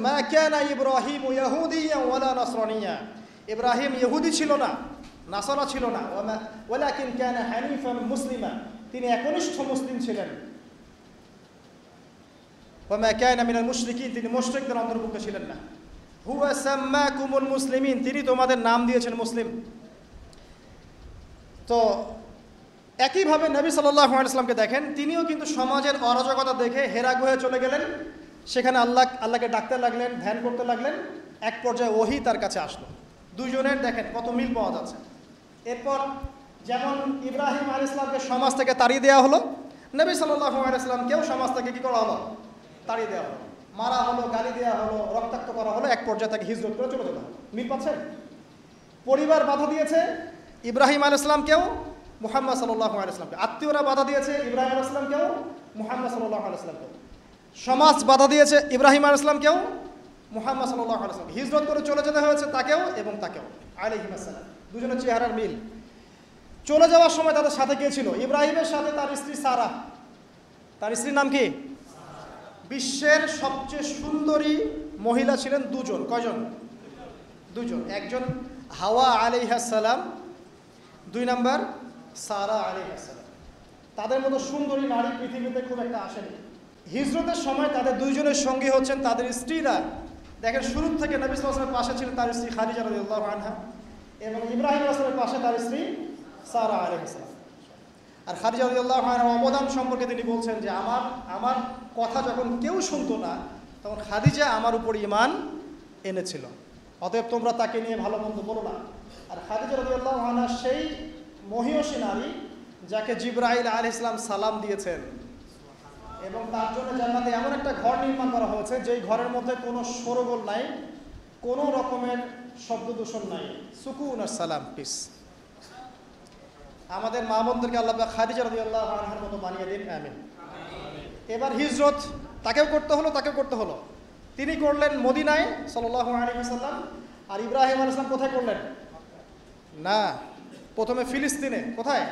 মা কানা ইব্রাহিম ইয়াহুদিয়্যা ওয়ালা নাসরানিয়্যা, ইব্রাহিম ইহুদি ছিল না, নাসারা ছিল না, ওয়ালাকিন কানা হানিফান মুসলিমা, তিনি একনিষ্ঠ মুসলিম ছিলেন। ওয়া মা কানা মিনাল মুশরিকিন, তিনি মুশরিকদের অন্তর্ভুক্ত ছিলেন না। হুয়া সাম্মাকুমুল মুসলিমিন, তিনি তোমাদের নাম দিয়েছেন মুসলিম। তো একইভাবে নবী সাল্লাল্লাহু আলাইহি ওয়াসাল্লামকে দেখেন, তিনিও কিন্তু সমাজের অরাজকতা দেখে হেরা গুহায় চলে গেলেন, সেখানে আল্লাহকে ডাকতে লাগলেন, ধ্যান করতে লাগলেন। এক পর্যায়ে ওহী তার কাছে আসলো। দুজনের দেখেন কত মিল পাওয়া যাচ্ছে। এরপর যেমন ইব্রাহিম আলাইহিস সালামকে সমাজ থেকে তাড়িয়ে দেওয়া হলো, নবী সাল্লাল্লাহু আলাইহি ওয়াসাল্লামকেও সমাজ থেকে কি করা হলো? তাড়িয়ে দেওয়া হলো, মারা হলো, গালি দেওয়া হলো, রক্তাক্ত করা হলো। এক পর্যায়ে তাকে হিজরত করে চলে যেতে হলো। মিল পাচ্ছেন? পরিবার বাধা দিয়েছে ইব্রাহিম আলাইহিস সালামকেও, মুহাম্মদ সাল্লাল্লাহু আলাইহি ওয়াসাল্লামকে। আত্মীয়রা বাধা দিয়েছে ইব্রাহিম আলাইহিস সালামকেও, মুহাম্মদ সাল্লাল্লাহু আলাইহি ওয়াসাল্লামকেও। সমাজ বাধা দিয়েছে ইব্রাহিম আলাইহিস সালামকেও, মুহাম্মদ সাল্লাল্লাহু আলাইহি ওয়াসাল্লামকে। হিজরত করে চলে যেতে হয়েছে তাকেও এবং তাকেও আলাইহিস সালাম। দুজনের চেহারার মিল। চলে যাওয়ার সময় তাদের সাথে কে ছিল? ইব্রাহিমের সাথে তার স্ত্রী সারা। তার স্ত্রীর নাম কি? বিশ্বের সবচেয়ে সুন্দরী মহিলা ছিলেন দুজন। কয়জন? দুজন। একজন হাওয়া আলাইহিস সালাম, দুই নাম্বার সারা আলাইহিস সালাম। তাদের মতো সুন্দরী নারী পৃথিবীতে খুব একটা আসেনি। হিজরতের সময় তাদের দুইজনের সঙ্গী হচ্ছেন তাদের স্ত্রীরা। দেখেন শুরু থেকে নবী সাল্লাল্লাহু আলাইহি ওয়াসাল্লামের পাশে ছিলেন তার স্ত্রী খাদিজা রাদিয়াল্লাহু আনহা, এবং ইব্রাহিম আলাইহিস সালামের পাশে তার স্ত্রী সারা আলাইহিস সালাম। আর খাদিজা রাদিয়াল্লাহু আনহার অবদান সম্পর্কে তিনি বলছেন যে আমার কথা যখন কেউ শুনতো না, তখন খাদিজা আমার উপর ঈমান এনেছিল, অতএব তোমরা তাকে নিয়ে ভালো মন্দ বলো না। আর খাদিজা রাদিয়াল্লাহু আনহা সেই মহিয়সী নারী যাকে জিবরাইল আলাইহিস সালাম সালাম দিয়েছেন, এবং তার জন্য জান্নাতে এমন একটা ঘর নির্মাণ করা হয়েছে যেই ঘরের মধ্যে কোনো শোরগোল নাই, কোনো রকমের শব্দ দূষণ নাই, সুকুন আর সালাম, পিস। আমাদের মা বোনদেরকে আল্লাহ খাদিজা রাদিয়াল্লাহু আনহার মতো বানিয়ে দিন, আমিন। এবার হিজরত তাকেও করতে হলো। তিনি করলেন মদিনায় সাল্লাল্লাহু আলাইহি ওয়াসাল্লাম, আর ইব্রাহিম আলাইহিস সালাম কোথায় করলেন? না, প্রথমে ফিলিস্তিনে। কোথায়?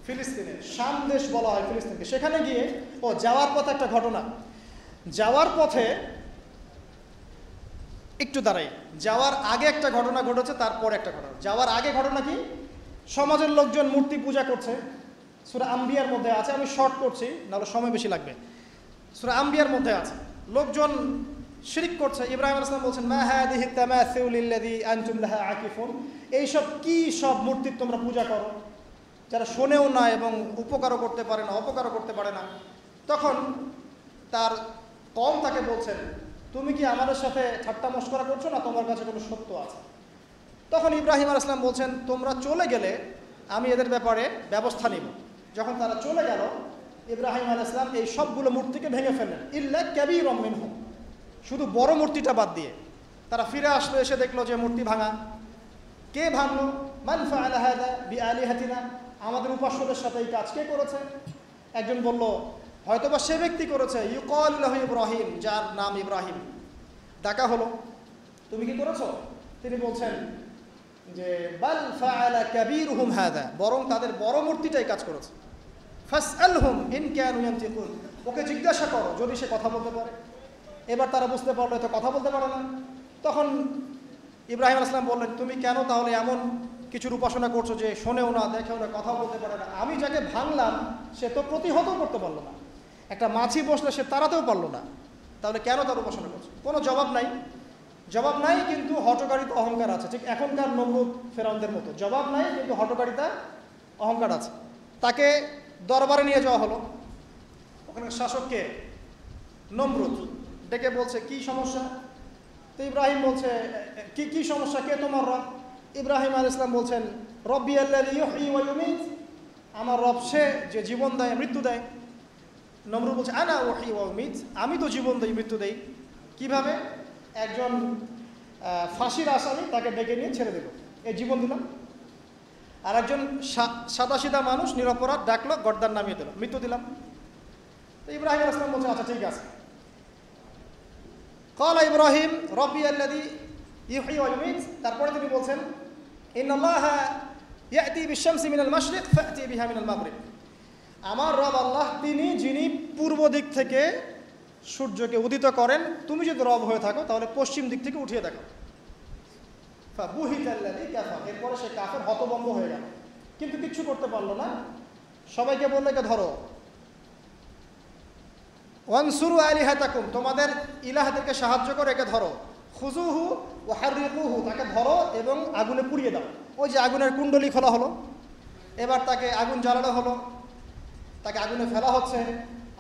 ফিলিস্তিনে। শাম দেশ বলা হয় ফিলিস্তিনকে। সেখানে গিয়ে যাওয়ার পথে একটা ঘটনা। যাওয়ার পথে একটু দাঁড়াই, যাওয়ার আগে একটা ঘটনা ঘটেছে, তারপর একটা ঘটনা। যাওয়ার আগে ঘটনা কি? সমাজের লোকজন মূর্তি পূজা করছে। সূরা আম্বিয়ার মধ্যে আছে, আমি শর্ট করছি নাহলে সময় বেশি লাগবে। সূরা আম্বিয়ার মধ্যে আছে, লোকজন শিরক করছে। ইব্রাহিম আলাইহিস সালাম বলছেন, মা হাদিহি তামাসিলুল্লাযী আনতুম লাহা আকিফুন, এইসব কি সব মূর্তির তোমরা পূজা করো, যারা শোনেও না এবং উপকারও করতে পারে না, অপকারও করতে পারে না। তখন তার কওম তাকে বলছেন, তুমি কি আমাদের সাথে ঠাট্টা মশকরা করছো না, তোমার কাছে কোনো সত্য আছে? তখন ইব্রাহিম আলাইহিস সালাম বলছেন, তোমরা চলে গেলে আমি এদের ব্যাপারে ব্যবস্থা নিব। যখন তারা চলে গেল, ইব্রাহিম আলাইহিস সালাম এই সবগুলো মূর্তিকে ভেঙে ফেললেন, ইল্লা কাবীরাম মিনহুম, শুধু বড় মূর্তিটা বাদ দিয়ে। তারা ফিরে আসলো, এসে দেখলো যে মূর্তি ভাঙা। কে ভাঙলো? মান ফাআলা হাযা বিআলিহাতিনা, আমাদের উপাস্যদের সাথে এই কাজ কে করেছে? একজন বলল, হয়তোবা সে ব্যক্তি করেছে, ইউকাল লাহু ইব্রাহিম, যার নাম ইব্রাহিম। ডাকা হলো, তুমি কি করেছো? তিনি বলছেন যে বাল ফাআলা কাবীরুহুম হাযা, বরং তাদের বড় মূর্তিটাই কাজ করেছে। ফাসআলহুম ইন কানু ইয়ানতিকুন, ওকে জিজ্ঞাসা করো যদি সে কথা বলতে পারে। এবার তারা বুঝতে পারলো এত কথা বলতে পারে না। তখন ইব্রাহিম আলাইহিস সালাম বললেন, তুমি কেন তাহলে এমন কিছুর উপাসনা করছো যে শোনেও না, দেখেও না, কথা বলতে পারে না? আমি যাকে ভাঙলাম সে তো প্রতিহত করতে পারলো না, একটা মাছি বসলে সে তাড়াতেও পারলো না, তাহলে কেন তার উপাসনা করছো? কোনো জবাব নাই, কিন্তু হঠকারিতা অহংকার আছে। ঠিক এখনকার নমরুদ ফেরাউনদের মতো, জবাব নাই কিন্তু হঠকারিতা অহংকার আছে। তাকে দরবারে নিয়ে যাওয়া হলো। ওখানে শাসককে নমরুদ ডেকে বলছে, কি সমস্যা? তো ইব্রাহিম বলছে, কি সমস্যা, কে তোমার রব? ইব্রাহিম আলাইহিস সালাম বলছেন, রব্বি আল্লাযী ইউহয়ী ওয়া ইউমীত, আমার রব সে যে জীবন দেয়, মৃত্যু দেয়। নমরুদ বলছে, আনা উহয়ী ওয়া উমীত, আমি তো জীবন দেই, মৃত্যু দেই। কিভাবে? একজন ফাঁসির আসামি, তাকে ডেকে নিয়ে ছেড়ে দিল, এই জীবন দিলাম। আর একজন সাদাসিধা মানুষ নিরপরাধ ডাকলো, গর্দান নামিয়ে দিল, মৃত্যু দিলাম। তো ইব্রাহিম আলাইহিস সালাম বলছে, আচ্ছা ঠিক আছে। ক্বালা ইব্রাহিম রব্বি আল্লাযী ইউহয়ী ওয়া ইউমীত, তারপরে তিনি বলছেন, ইন্নাল্লাহা ইয়াতি বিশ-শামসি মিনাল মাশরিক ফাতি বিহা মিনাল মাগরিব, আমার রব আল্লাহ তিনি যিনি পূর্ব দিক থেকে সূর্যকে উদিত করেন, তুমি যদি রব হয়ে থাকো তাহলে পশ্চিম দিক থেকে উঠিয়ে দেখো। এরপরে সে কাফের হতভম্ব হয়ে গেল, কিন্তু কিচ্ছু করতে পারলো না। সবাইকে বললে একে ধরো, ওয়ানসুরু আলিহাতাকুম, তোমাদের ইলাহদেরকে সাহায্য করে একে ধরো, খুজুহু ওয়া হাররিকুহু, তাকে ধরো এবং আগুনে পুড়িয়ে দাও। ওই যে আগুনের কুণ্ডলি খোলা হলো, এবার তাকে আগুন জ্বালানো হলো, তাকে আগুনে ফেলা হচ্ছে।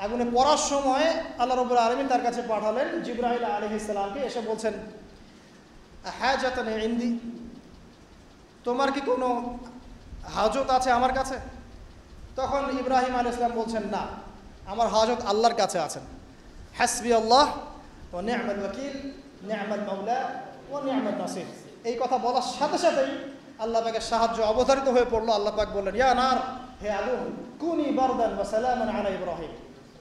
আগুনে পড়ার সময় আল্লাহ রাব্বুল আলামিন তার কাছে পাঠালেন জিবরাইল আলাইহিস সালামকে, এসে বলছেন হাজাতান ইনদি, তোমার কি কোনো হাজত আছে আমার কাছে? তখন ইব্রাহিম আলাইহিস সালাম বলছেন, না, আমার হাজত আল্লাহর কাছে আছেন। হাসবি আল্লাহ ওয়া নি'মাল ওয়াকিল, নি'মাল মাওলা ওয়া নি'মান নাসির। এই কথা বলার সাথে সাথেই আল্লাহ পাকের সাহায্য অবধারিত হয়ে পড়লো। আল্লাহ পাক বললেন, ইয়া নার, হে আগুন, কুনি বারদান ওয়া সালামান আলা ইব্রাহিম,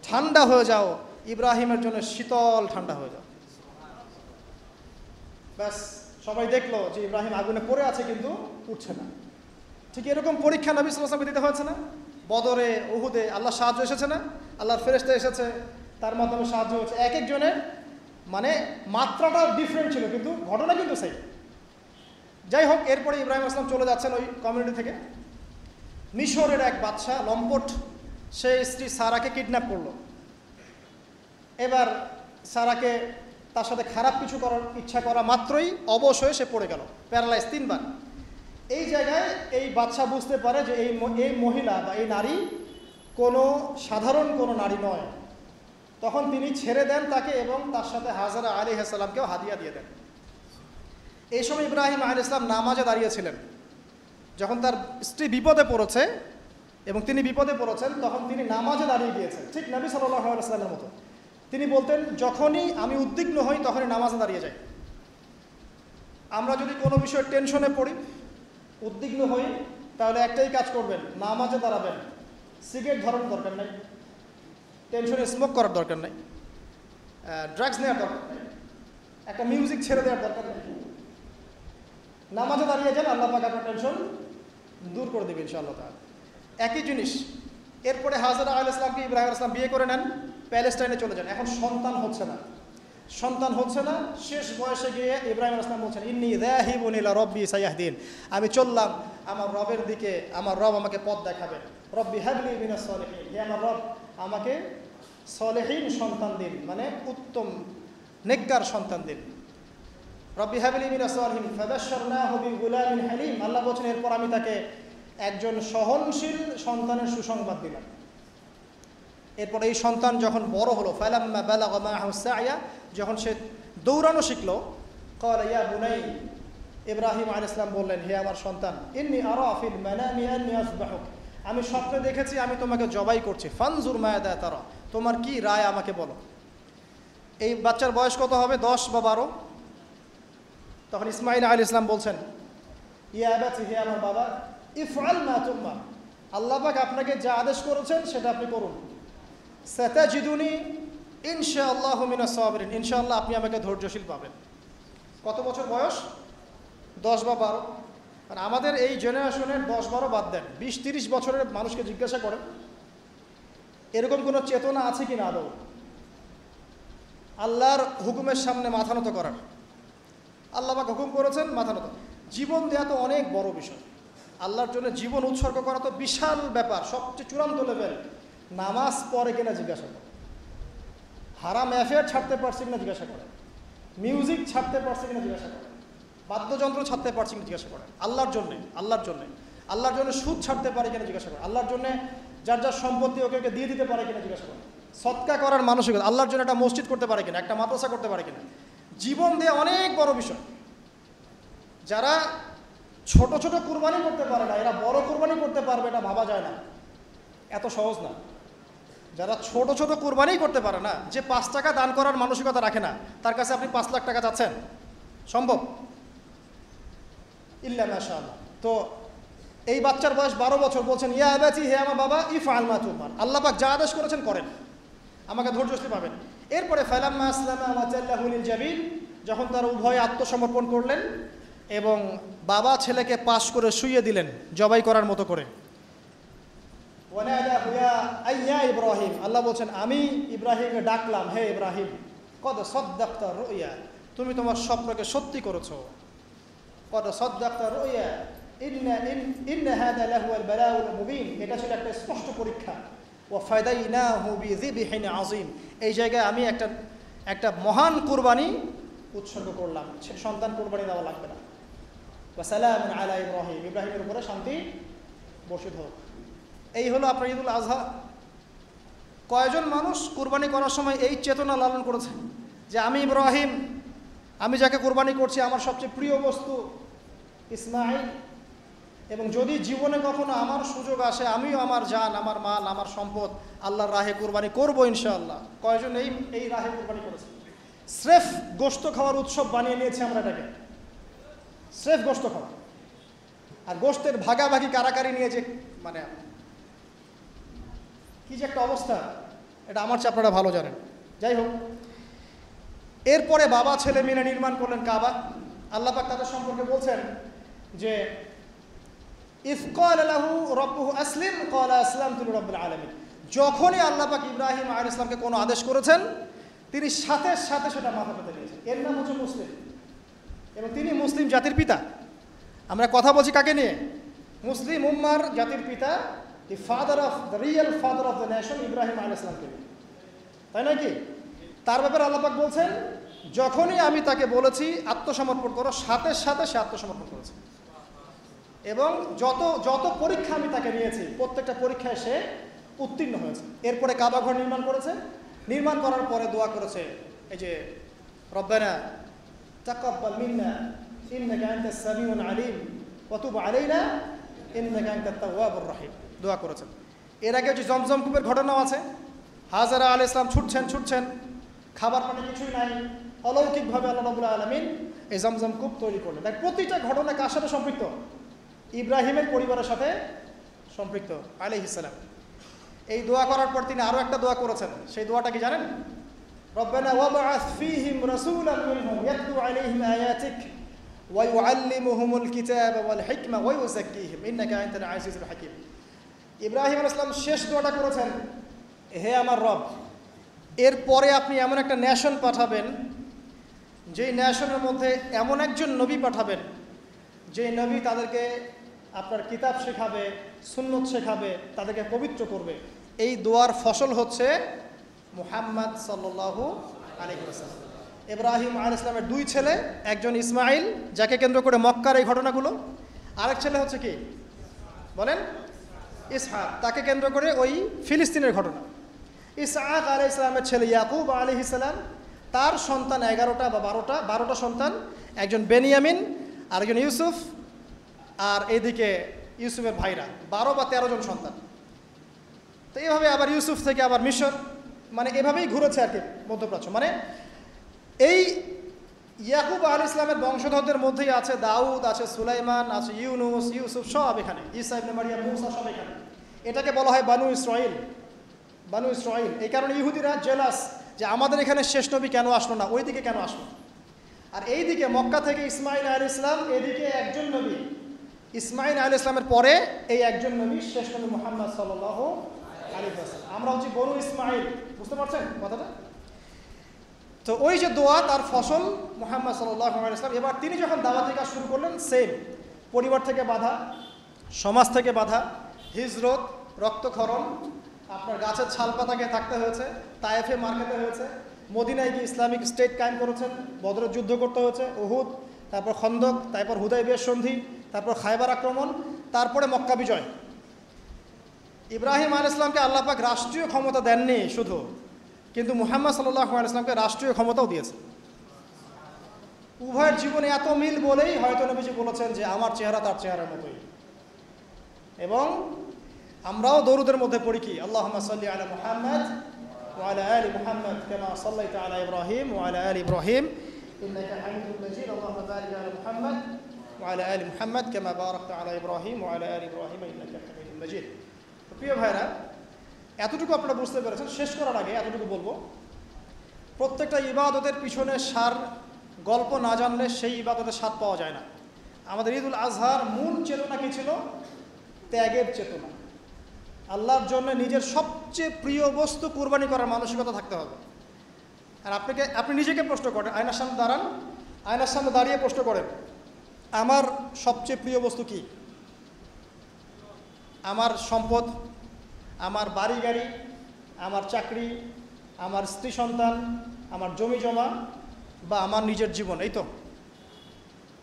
ঠান্ডা হয়ে যাও, ইব্রাহিমের জন্য শীতল ঠান্ডা হয়ে যাও। ব্যাস, সবাই দেখলো যে ইব্রাহিম আগুনে পড়ে আছে কিন্তু উঠছে না। ঠিক এরকম পরীক্ষা নবী সাল্লাল্লাহু আলাইহি ওয়াসাল্লামকে দিতে হয়েছে না? বদরে, উহুদে আল্লাহর সাহায্য এসেছে না? আল্লাহর ফেরেশতা এসেছে, তার মাধ্যমে সাহায্য হয়েছে। এক একজনের মানে মাত্রাটা ডিফারেন্ট ছিল, কিন্তু ঘটনা কিন্তু সেই। যাই হোক, এরপরে ইব্রাহিম আলাইহিস সালাম চলে যাচ্ছেন ওই কমিউনিটি থেকে। মিশরের এক বাদশা লম্পট, সে স্ত্রী সারাকে কিডন্যাপ করলো। এবার সারাকে তার সাথে খারাপ কিছু করার ইচ্ছা করা মাত্রই অবশ হয়ে সে পড়ে গেল, প্যারালাইজ 3 বার। এই জায়গায় এই বাদশা বুঝতে পারে যে এই মহিলা বা এই নারী কোনো সাধারণ কোনো নারী নয়। তখন তিনি ছেড়ে দেন তাকে এবং তার সাথে হাজারা আলাইহিস সালামকেও হাদিয়া দিয়ে দেন। এই সময় ইব্রাহিম আলাইহিস সালাম নামাজে দাঁড়িয়েছিলেন। যখন তার স্ত্রী বিপদে পড়েছে এবং তিনি বিপদে পড়েছেন, তখন তিনি নামাজে দাঁড়িয়ে গিয়েছেন, ঠিক নবী সাল্লাল্লাহু আলাইহি ওয়াসাল্লামের মতো। তিনি বলতেন, যখনই আমি উদ্বিগ্ন হই তখনই নামাজে দাঁড়িয়ে যাই। আমরা যদি কোনো বিষয়ে টেনশনে পড়ি, উদ্বিগ্ন হই, তাহলে একটাই কাজ করবেন, নামাজে দাঁড়াবেন। সিগারেট ধরার দরকার নেই, টেনশনে স্মোক করার দরকার নেই, ড্রাগস নেওয়ার দরকার নেই, একটা মিউজিক ছেড়ে দেওয়ার দরকার নেই। নামাজে দাঁড়িয়ে যান, আল্লাহ পাক আপনার টেনশন দূর করে দেবে ইনশাআল্লাহ তাআলা। একই জিনিস। এরপরে হাজারা আলাইহিস সালামকে ইব্রাহিম আলাইহিস সালাম বিয়ে করে নেন, প্যালেস্টাইনে চলে যান। এখন সন্তান হচ্ছে না, শেষ বয়সে গিয়ে ইব্রাহিম আলাইহিস সালাম বলছেন, ইন্নী যাহিবুন ইলা রব্বি সায়াহদিন, আমি চললাম আমার রবের দিকে, আমার রব আমাকে পথ দেখাবেন। রব্বি হাবলি মিনাস সলিহিন, হে আমার রব আমাকে সলিহিন সন্তান দিন, মানে উত্তম নেককার সন্তান দিন। রব্বি হাবলি মিনাস সলিহিন ফাবাশশারনাহু বিগুলামিন হালিম, আল্লাহ বলেন এরপর আমি তাকে একজন সহনশীল সন্তানের সুসংবাদ দিলাম। এরপর এই সন্তান যখন বড় হলো, ফালাম্মা বালাগা মাআহু সা'য়া, যখন সে দৌড়ানো শিখলো, ক্বালা ইয়া বুনাই, ইব্রাহিম আলাইহিস সালাম বললেন, হে আমার সন্তান, ইন্নী আরা ফিল মানামি আন্নী আসবাহুক, আমি স্বপ্নে দেখেছি আমি তোমাকে জবাই করছি, ফানজুর মায়াদা তারা, তোমার কি রায় আমাকে বলো। এই বাচ্চার বয়স কত হবে? 10 বা 12। তখন ইসমাঈল আলাইহিস সালাম বলছেন, ইয়া আবাতি, হে আমার বাবা, ইফআল মা তুমার, আল্লাহ পাক আপনাকে যা আদেশ করেছেন সেটা আপনি করুন। সাতাজিদুনি ইনশাআল্লাহু মিনাস সাবিরিন, ইনশাআল্লাহ আপনি আমাকে ধৈর্যশীল পাবেন। কত বছর বয়স? 10 বা 12। আর আমাদের এই জেনারেশনের 10-12 বাদ দেন, 20-30 বছরের মানুষকে জিজ্ঞাসা করেন এরকম কোনো চেতনা আছে কিনা আদৌ আল্লাহর হুকুমের সামনে মাথা নত করার। আল্লাহ পাক হুকুম করেছেন, মাথা নত। জীবন দেওয়া তো অনেক বড় বিষয়, আল্লাহর জন্য জীবন উৎসর্গ করা তো বিশাল ব্যাপার, সবচেয়ে চূড়ান্ত লেভেল। নামাজ পড়ে কিনা জিজ্ঞাসা করে, হারাম অ্যাফেয়ার ছাড়তে পারছি কিনা জিজ্ঞাসা করে, মিউজিক ছাড়তে পারছি কিনা জিজ্ঞাসা করে, বাদ্যযন্ত্র ছাড়তে পারছি কিনা জিজ্ঞাসা করে, আল্লাহর জন্য সুদ ছাড়তে পারে কিনা জিজ্ঞাসা করে, আল্লাহর জন্য যার যার সম্পত্তি ওকে দিয়ে দিতে পারে কিনা জিজ্ঞাসা করে, সদকা করার মানসিকতা, আল্লাহর জন্য একটা মসজিদ করতে পারে কিনা, একটা মাদ্রাসা করতে পারে কিনা। জীবন দেওয়া অনেক বড় বিষয়। যারা ছোট ছোট কুরবানি করতে পারে না, এরা বড় কুরবানি করতে পারবে, এটা ভাবা যায় না, এত সহজ না। যারা ছোট ছোট কুরবানি করতে পারে না, যে 5 টাকা দান করার মানসিকতা রাখে না, তার কাছে আপনি 5 লাখ টাকা চাচ্ছেন, সম্ভব? ইল্লা মাশাআল্লাহ। তো এই বাচ্চার বয়স 12 বছর, বলছেন, ইয়া আবাতি, হে আমার বাবা, ইফআল মা তুমার, আল্লাহ পাক যা আদেশ করেছেন করেন, আমাকে ধৈর্যশীল পাবেন। এরপরে ফালাম্মা আসলামা ওয়া তাল্লাহু লিল জাবিন, যখন তারা উভয়ে আত্মসমর্পণ করলেন এবং বাবা ছেলেকে পাশ করে শুইয়ে দিলেন জবাই করার মতো করে, ওয়ানাদাহু ইয়া ইব্রাহিম, আল্লাহ বলছেন আমি ইব্রাহিমকে ডাকলাম, হে ইব্রাহিম কদ সাদ্দাকতা রুইয়া, তুমি তোমার স্বপ্নকে সত্যি করেছো। কদ সাদ্দাকতা রুইয়া ইন্না হাযা লাহুয়াল বালাউল মুবিন, এটা ছিল একটা স্পষ্ট পরীক্ষা। ওয়া ফাদাইনাহু বিযিবহিন আযীম, এই জায়গায় আমি একটা মহান কুরবানি উৎসর্গ করলাম, সন্তান কুরবানি দেওয়া লাগবে না। ওয়া সালামুন আলা ইব্রাহিম, ইব্রাহিমের উপরে শান্তি বর্ষিত হোক। এই হলো আপনার ঈদুল আজহা। কয়জন মানুষ কুরবানি করার সময় এই চেতনা লালন করেছে যে আমি ইব্রাহিম, আমি যাকে কুরবানি করছি আমার সবচেয়ে প্রিয় বস্তু ইসমাইল, এবং যদি জীবনে কখনো আমার সুযোগ আসে আমিও আমার জান, আমার মাল, আমার সম্পদ আল্লাহর রাহে কুরবানি করবো ইনশাআল্লাহ। কয়জন এই রাহে কুরবানি করেছে? স্রেফ গোশত খাওয়ার উৎসব বানিয়ে নিয়েছি আমরা এটাকে, স্রেফ গোশত খাওয়া। আর গোশতের ভাগাভাগি কারাকারি নিয়ে যে মানে কি যে একটা অবস্থা, এটা আমার চেয়ে আপনারা ভালো জানেন। যাই হোক, এরপরে বাবা ছেলে মিলে নির্মাণ করলেন কাবা। আল্লাহ পাক তাদের সম্পর্কে বলছেন যে ইয ক্বালা লাহু রাব্বুহু আসলিম ক্বালা আসলামতু লিরাব্বিল আলামিন, যখনই আল্লাহ পাক ইব্রাহিম আলাইহিস সালামকে কোনো আদেশ করেছেন তিনি সাথে সাথে সেটা মাথা পেতে নিয়েছেন। এর নাম হচ্ছে মুসলিম, এবং তিনি মুসলিম জাতির পিতা। আমরা কথা বলছি কাকে নিয়ে? মুসলিম উম্মার জাতির পিতা, the father of the real father of the nation, Ibrahim আলাইহিস সালামকে, তাই নয় কি? তার ব্যাপারে আল্লাহ পাক বলছেন যখনই আমি তাকে বলেছি আত্মসমর্পণ করো, সাথে সাথে সে আত্মসমর্পণ করেছে। এবং যত যত পরীক্ষা আমি তাকে নিয়েছি প্রত্যেকটা পরীক্ষায় সে উত্তীর্ণ হয়েছে। এরপরে কাবা ঘর নির্মাণ করেছে, নির্মাণ করার পরে দোয়া করেছে এই যে রব্বানা তাকাব্বাল মিন্না ইন্নাকা আনতাস সামিউল আলিম ওয়া তুব আলাইনা ইন্নাকা আনতাত তাওয়াবুর রহিম, দোয়া করেছেন। এর আগে যে জমজম কূপের ঘটনাও আছে। হাজরা আলাইহিস সালাম ছুটছেন, খাবার পানি কিছুই নাই, অলৌকিকভাবে আল্লাহ রাব্বুল আলামিন এই জমজম কূপ তৈরি করলেন। তাই প্রতিটা ঘটনা কার সাথে সম্পৃক্ত? ইব্রাহিমের পরিবারের সাথে সম্পৃক্ত আলাইহিস সালাম। এই দোয়া করার পর তিনি আরও একটা দোয়া করেছেন। সেই দোয়াটা কি জানেন? রব্বানা ওয়াবআথ ফীহিম রাসূলান মিনহুম ইয়াতলু আলাইহিম আয়াতিক ওয়া ইউআল্লিমুহুমুল কিতাবা ওয়াল হিকমা ওয়া ইউযাক্কিহিম ইন্নাকা আনতাল আজিজুল হাকীম। ইব্রাহিম আলাইহিস সালাম শেষ দোয়াটা করেছেন, হে আমার রব, এরপরে আপনি এমন একটা নেশন পাঠাবেন, যেই নেশনের মধ্যে এমন একজন নবী পাঠাবেন যেই নবী তাদেরকে আপনার কিতাব শেখাবে, সুন্নত শেখাবে, তাদেরকে পবিত্র করবে। এই দোয়ার ফসল হচ্ছে মুহাম্মদ সাল্লাল্লাহু আলাইহি ওয়াসাল্লাম। ইব্রাহিম আলাইহিস সালামের দুই ছেলে, একজন ইসমাইল যাকে কেন্দ্র করে মক্কার এই ঘটনাগুলো, আরেক ছেলে হচ্ছে কি বলেন? ইসহাক, তাকে কেন্দ্র করে ওই ফিলিস্তিনের ঘটনা। ইসহাক আলাইহিস সালামের ছেলে ইয়াকুব আলাইহিস সালাম, তার সন্তান 11টা বা 12টা সন্তান, একজন বেনিয়ামিন, আরেকজন ইউসুফ, আর এইদিকে ইউসুফের ভাইরা 12 বা 13 জন সন্তান। তো এইভাবে আবার ইউসুফ থেকে আবার মিশর, মানে এভাবেই ঘুরেছে আর কি মধ্যপ্রাচ্য। মানে এই ইয়াকুব আলাইহিস সালামের বংশধরদের মধ্যেই আছে দাউদ, আছে সুলাইমান, আছে ইউনুস, ইউসুফ, সব এখানে, ঈসা ইবনে মারইয়াম, মূসা, সব এখানে। এটাকে বলা হয় বানু ইসরাইল। বানু ইসরাইল, এই কারণে ইহুদিরা জেলাস যে আমাদের এখানে শেষ নবী কেন আসলো না, ওইদিকে কেন আসলো। আর এইদিকে মক্কা থেকে ইসমাইল আলাইহিস সালাম, এদিকে একজন নবী, ইসমাইল আলাইহিস সালামের পরে এই একজন নবী, শেষ নবী মুহাম্মদ সাল্লাল্লাহু আলাইহি ওয়াসাল্লাম। আমরা হচ্ছে বনু ইসমাইল, বুঝতে পারছেন কথাটা? তো ওই যে দোয়া, তার ফসল মুহাম্মদ সাল্লাল্লাহু আলাইহি ওয়াসাল্লাম। এবার তিনি যখন দাওয়াতি কাজ শুরু করলেন, সেম পরিবার থেকে বাধা, সমাজ থেকে বাধা, হিজরত, রক্তক্ষরণ, আপনার গাছের ছাল পাতাকে থাকতে হয়েছে, তায়েফে মার খেতে হয়েছে, মদিনায় গিয়ে ইসলামিক স্টেট কায়েম করেছেন, বদরের যুদ্ধ করতে হয়েছে, উহুদ, তারপর খন্দক, তারপর হুদাইবিয়ার সন্ধি, তারপর খায়বার আক্রমণ, তারপরে মক্কা বিজয়। ইব্রাহিম আলাইহিস সালামকে আল্লাহ পাক রাষ্ট্রীয় ক্ষমতা দেননি শুধু, কিন্তু মুহাম্মদ সাল্লাল্লাহু আলাইহি ওয়াসাল্লামকে রাষ্ট্রীয় ক্ষমতাও দিয়েছে। উভয়ের জীবনে এত মিল বলেই হয়তো নবীজি বলেছেন যে আমার চেহারা তার চেহারার মতোই। এবং আমরাও দরুদের মধ্যে পড়ি কি, আল্লাহুম্মা সাল্লি আলা মুহাম্মদ ওয়া আলা আলি মুহাম্মদ কামা সাল্লাইতা আলা ইব্রাহিম ওয়া আলা আলি ইব্রাহিম ইন্নাকা হামিদুম মাজিদ, আল্লাহুম্মা বারিক আলা মুহাম্মদ ওয়া আলা আলি মুহাম্মদ কামা বারাকতা আলা ইব্রাহিম ওয়া আলা আলি ইব্রাহিম ইন্নাকা হামিদুম মাজিদ। প্রিয় ভাইরা, এতটুকু আপনারা বুঝতে পেরেছেন। শেষ করার আগে এতটুকু বলবো, প্রত্যেকটা ইবাদতের পিছনে সার গল্প না জানলে সেই ইবাদতের স্বাদ পাওয়া যায় না। আমাদের ঈদুল আজহার মূল চেতনা কি ছিল? ত্যাগের চেতনা। আল্লাহর জন্য নিজের সবচেয়ে প্রিয় বস্তু কুরবানি করার মানসিকতা থাকতে হবে। আর আপনি নিজেকে প্রশ্ন করেন, আয়নার সামনে দাঁড়ান, আয়নার সামনে দাঁড়িয়ে প্রশ্ন করেন, আমার সবচেয়ে প্রিয় বস্তু কি? আমার সম্পদ, আমার বাড়ি গাড়ি, আমার চাকরি, আমার স্ত্রী সন্তান, আমার জমি জমা, বা আমার নিজের জীবন? এই তো।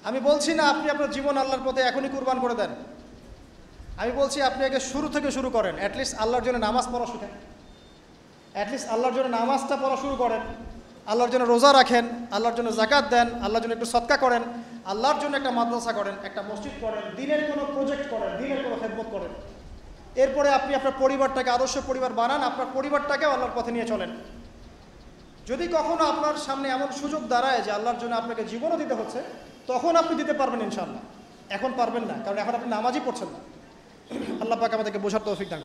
আমি বলছি না আপনি আপনার জীবন আল্লাহর পথে এখনই কুরবান করে দেন। আমি বলছি আপনি আগে শুরু থেকে শুরু করেন। অ্যাটলিস্ট আল্লাহর জন্য নামাজ পড়া শিখেন, অ্যাটলিস্ট আল্লাহর জন্য নামাজটা পড়া শুরু করেন, আল্লাহর জন্য রোজা রাখেন, আল্লাহর জন্য জাকাত দেন, আল্লাহর জন্য একটু সদকা করেন, আল্লাহর জন্য একটা মাদ্রাসা করেন, একটা মসজিদ করেন, দিনের কোনো প্রজেক্ট করেন, দিনের কোনো খেদমত করেন। এরপরে আপনি আপনার পরিবারটাকে আদর্শ পরিবার বানান, আপনার পরিবারটাকেও আল্লাহর পথে নিয়ে চলেন। যদি কখনো আপনার সামনে এমন সুযোগ দাঁড়ায় যে আল্লাহর জন্য আপনাকে জীবনও দিতে হচ্ছে, তখন আপনি দিতে পারবেন ইনশাআল্লাহ। এখন পারবেন না, কারণ এখন আপনি নামাজই পড়ছেন না। আল্লাহ পাক আমাদেরকে বোঝার তৌফিক দান।